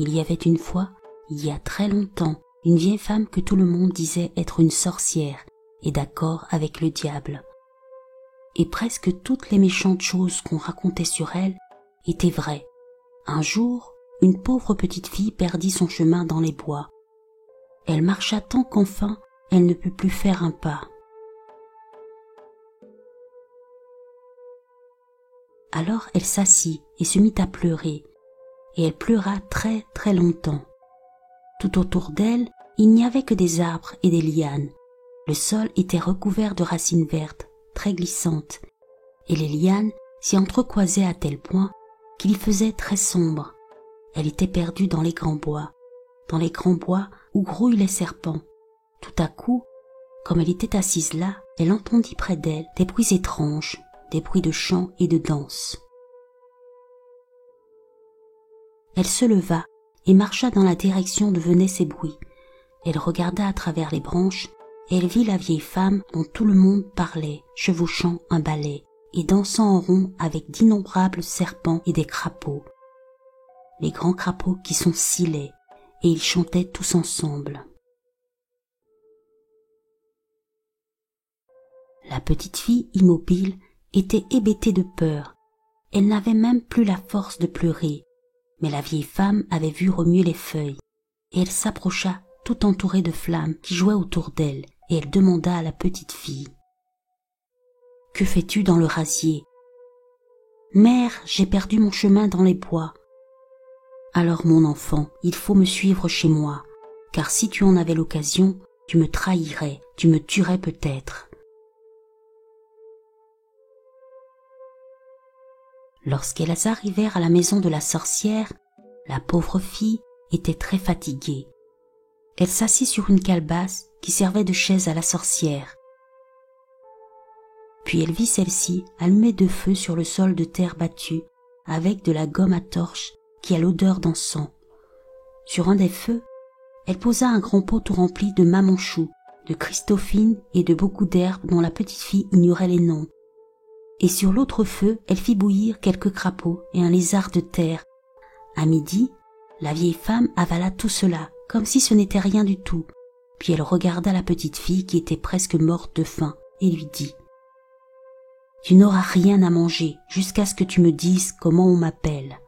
Il y avait une fois, il y a très longtemps, une vieille femme que tout le monde disait être une sorcière et d'accord avec le diable. Et presque toutes les méchantes choses qu'on racontait sur elle étaient vraies. Un jour, une pauvre petite fille perdit son chemin dans les bois. Elle marcha tant qu'enfin, elle ne put plus faire un pas. Alors elle s'assit et se mit à pleurer, et elle pleura très très longtemps. Tout autour d'elle, il n'y avait que des arbres et des lianes. Le sol était recouvert de racines vertes, très glissantes, et les lianes s'y entrecroisaient à tel point qu'il y faisait très sombre. Elle était perdue dans les grands bois où grouillent les serpents. Tout à coup, comme elle était assise là, elle entendit près d'elle des bruits étranges, des bruits de chant et de danse. Elle se leva et marcha dans la direction d'où venaient ces bruits. Elle regarda à travers les branches et elle vit la vieille femme dont tout le monde parlait, chevauchant un balai et dansant en rond avec d'innombrables serpents et des crapauds. Les grands crapauds qui sont si laids, et ils chantaient tous ensemble. La petite fille immobile était hébétée de peur. Elle n'avait même plus la force de pleurer, mais la vieille femme avait vu remuer les feuilles, et elle s'approcha tout entourée de flammes qui jouaient autour d'elle, et elle demanda à la petite fille: « Que fais-tu dans le rasier ?»« Mère, j'ai perdu mon chemin dans les bois. »« Alors mon enfant, il faut me suivre chez moi, car si tu en avais l'occasion, tu me trahirais, tu me tuerais peut-être. » Lorsqu'elles arrivèrent à la maison de la sorcière, la pauvre fille était très fatiguée. Elle s'assit sur une calebasse qui servait de chaise à la sorcière. Puis elle vit celle-ci allumer de feu sur le sol de terre battue avec de la gomme à torche qui a l'odeur d'encens. Sur un des feux, elle posa un grand pot tout rempli de mamanchou, de Christophine et de beaucoup d'herbes dont la petite fille ignorait les noms. Et sur l'autre feu, elle fit bouillir quelques crapauds et un lézard de terre. À midi, la vieille femme avala tout cela, comme si ce n'était rien du tout. Puis elle regarda la petite fille qui était presque morte de faim et lui dit: « Tu n'auras rien à manger jusqu'à ce que tu me dises comment on m'appelle. »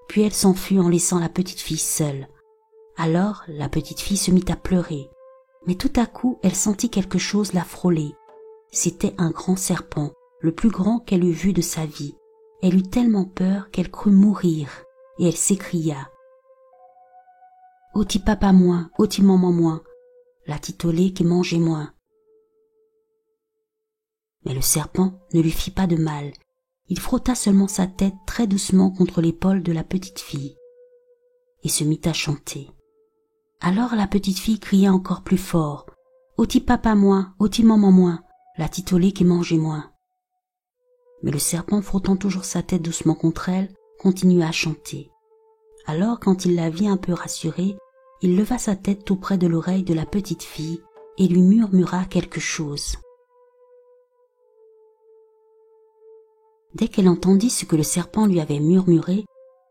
Puis elle s'enfuit en laissant la petite fille seule. Alors la petite fille se mit à pleurer, mais tout à coup elle sentit quelque chose la frôler. C'était un grand serpent, le plus grand qu'elle eût vu de sa vie. Elle eut tellement peur qu'elle crut mourir, et elle s'écria: « Oti papa moins, oti maman moins, la titolée qui mangeait moins. » Mais le serpent ne lui fit pas de mal. Il frotta seulement sa tête très doucement contre l'épaule de la petite fille et se mit à chanter. Alors la petite fille cria encore plus fort: « Oti papa moins, oti maman moins, la titolée qui mangeait moins. » Mais le serpent, frottant toujours sa tête doucement contre elle, continua à chanter. Alors, quand il la vit un peu rassurée, il leva sa tête tout près de l'oreille de la petite fille et lui murmura quelque chose. Dès qu'elle entendit ce que le serpent lui avait murmuré,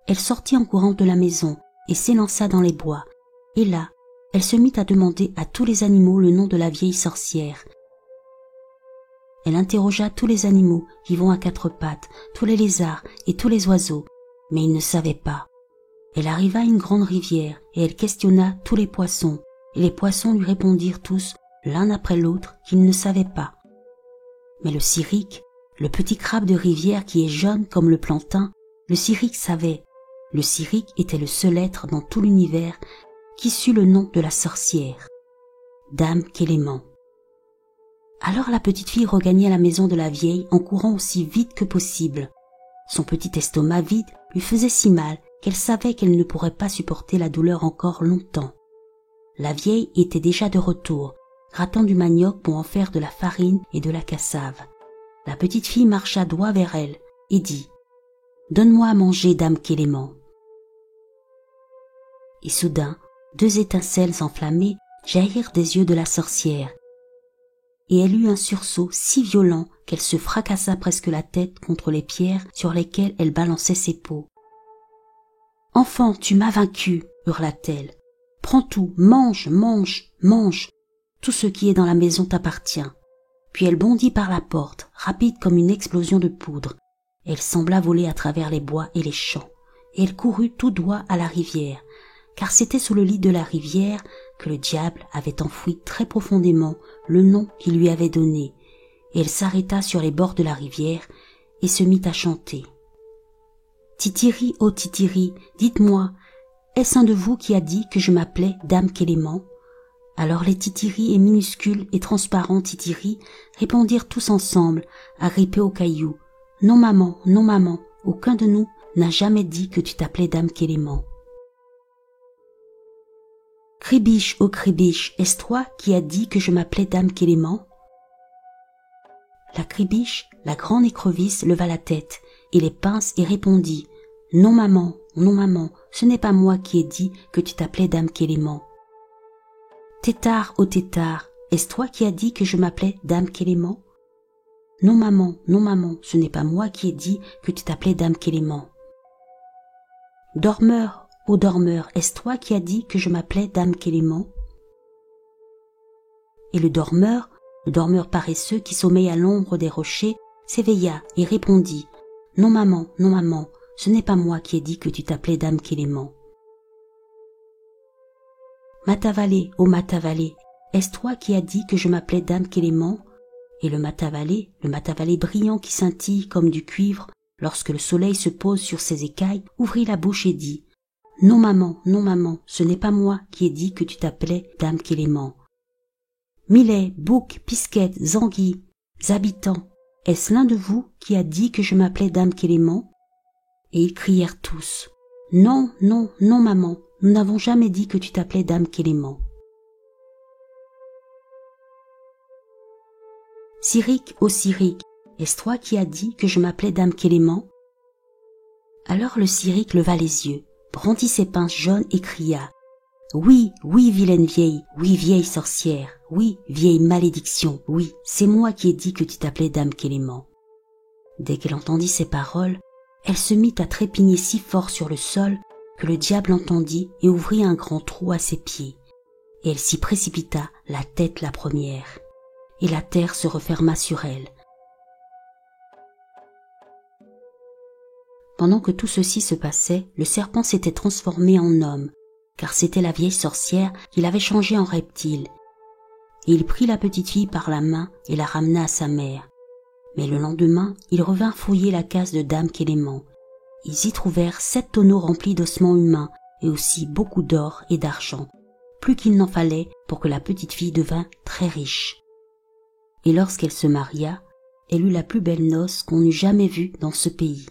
elle sortit en courant de la maison et s'élança dans les bois. Et là, elle se mit à demander à tous les animaux le nom de la vieille sorcière. Elle interrogea tous les animaux vivant à quatre pattes, tous les lézards et tous les oiseaux, mais ils ne savaient pas. Elle arriva à une grande rivière et elle questionna tous les poissons, et les poissons lui répondirent tous, l'un après l'autre, qu'ils ne savaient pas. Mais le siric, le petit crabe de rivière qui est jaune comme le plantain, le siric savait. Le siric était le seul être dans tout l'univers qui sut le nom de la sorcière, Dame Kélément. Alors la petite fille regagna la maison de la vieille en courant aussi vite que possible. Son petit estomac vide lui faisait si mal qu'elle savait qu'elle ne pourrait pas supporter la douleur encore longtemps. La vieille était déjà de retour, grattant du manioc pour en faire de la farine et de la cassave. La petite fille marcha droit vers elle et dit: « Donne-moi à manger, Dame Kélément. » Et soudain, deux étincelles enflammées jaillirent des yeux de la sorcière, et elle eut un sursaut si violent qu'elle se fracassa presque la tête contre les pierres sur lesquelles elle balançait ses peaux. « Enfant, tu m'as vaincu !» hurla-t-elle. « Prends tout, mange, mange, mange. Tout ce qui est dans la maison t'appartient. » Puis elle bondit par la porte, rapide comme une explosion de poudre. Elle sembla voler à travers les bois et les champs, et elle courut tout droit à la rivière, car c'était sous le lit de la rivière que le diable avait enfoui très profondément le nom qu'il lui avait donné, et elle s'arrêta sur les bords de la rivière et se mit à chanter. « Titiri, oh Titiri, dites-moi, est-ce un de vous qui a dit que je m'appelais Dame Kéléman ?» Alors les titiris et minuscules et transparents titiris répondirent tous ensemble, agrippés aux cailloux. « Non maman, aucun de nous n'a jamais dit que tu t'appelais Dame Kéléman. » « Kribiche, oh Kribiche, est-ce toi qui as dit que je m'appelais Dame Kéléman ?» La Kribiche, la grande écrevisse, leva la tête et les pinces et répondit « Non maman, ce n'est pas moi qui ai dit que tu t'appelais Dame Kéléman. » Tétard, oh Tétard, est-ce toi qui as dit que je m'appelais Dame Kéléman? Non maman, ce n'est pas moi qui ai dit que tu t'appelais Dame Kéléman. Dormeur, oh Dormeur, est-ce toi qui as dit que je m'appelais Dame Kéléman? Et le dormeur paresseux qui sommeille à l'ombre des rochers, s'éveilla et répondit « Non maman, ce n'est pas moi qui ai dit que tu t'appelais Dame Kéléman. » Matavalé, oh Matavalé, est-ce toi qui as dit que je m'appelais Dame Kéléman? Et le Matavalé brillant qui scintille comme du cuivre lorsque le soleil se pose sur ses écailles, ouvrit la bouche et dit « Non maman, ce n'est pas moi qui ai dit que tu t'appelais Dame Kéléman. » Millet, bouc, pisquette, zanguille, habitants, est-ce l'un de vous qui a dit que je m'appelais Dame Kéléman? Et ils crièrent tous « Non, maman, nous n'avons jamais dit que tu t'appelais Dame Kéléman. » Cyrique, ô Cyrique, est-ce toi qui as dit que je m'appelais Dame Kéléman? Alors le Cyrique leva les yeux, brandit ses pinces jaunes et cria « Oui, vilaine vieille, oui, vieille sorcière, oui, vieille malédiction, oui, c'est moi qui ai dit que tu t'appelais Dame Kéléman. » Dès qu'elle entendit ces paroles, elle se mit à trépigner si fort sur le sol que le diable entendit et ouvrit un grand trou à ses pieds. Et elle s'y précipita, la tête la première, et la terre se referma sur elle. Pendant que tout ceci se passait, le serpent s'était transformé en homme, car c'était la vieille sorcière qui l'avait changé en reptile. Et il prit la petite fille par la main et la ramena à sa mère. Mais le lendemain, ils revinrent fouiller la case de Dame Kéléman. Ils y trouvèrent 7 tonneaux remplis d'ossements humains et aussi beaucoup d'or et d'argent, plus qu'il n'en fallait pour que la petite fille devînt très riche. Et lorsqu'elle se maria, elle eut la plus belle noce qu'on eût jamais vue dans ce pays.